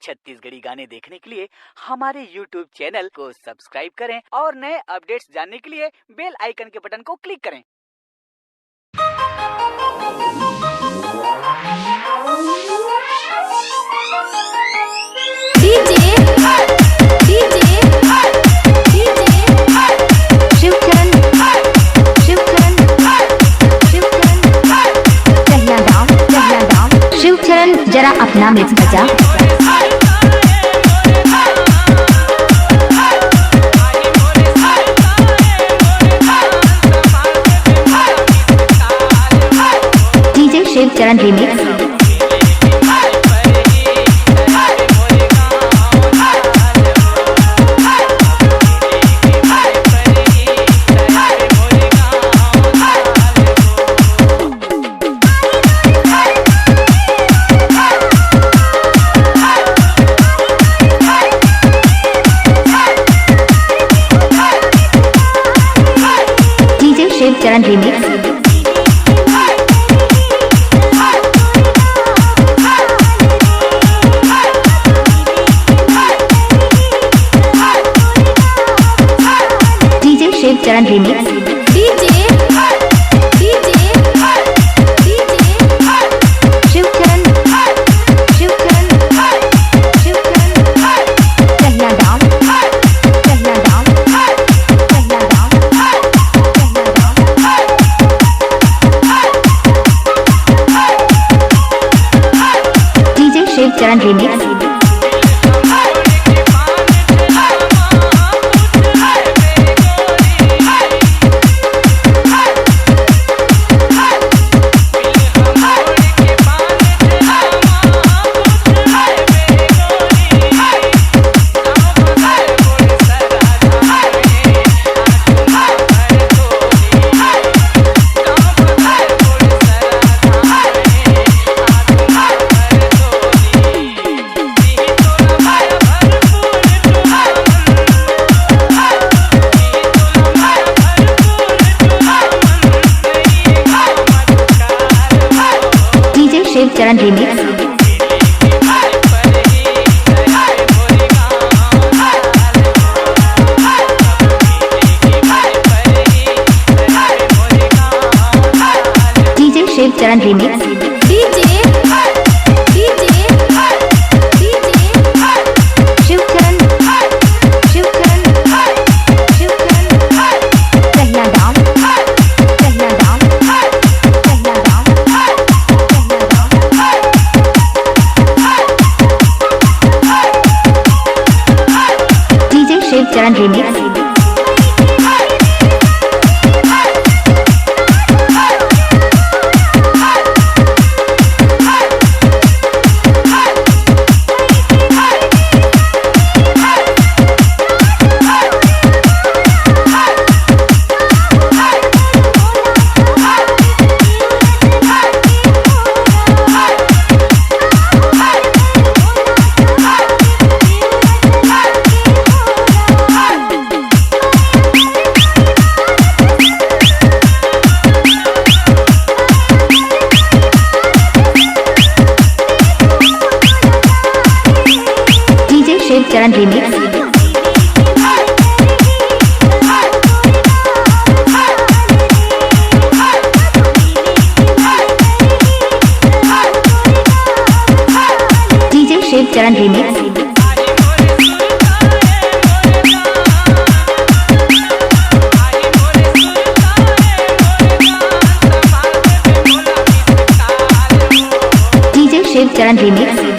छत्तीसगढ़ी गाने देखने के लिए हमारे YouTube चैनल को सब्सक्राइब करें और नए अपडेट्स जानने के लिए बेल आइकन के बटन को क्लिक करें। शिवचरण जरा अपना मिक्स बजा। DJ Shivcharan remix. Shivcharan remix. DJ Shivcharan remix. Shivcharan remix. Shivcharan remix. DJ Shivcharan remix. Shivcharan remix. Shivcharan remix. DJ Shivcharan remix. DJ Shivcharan remix.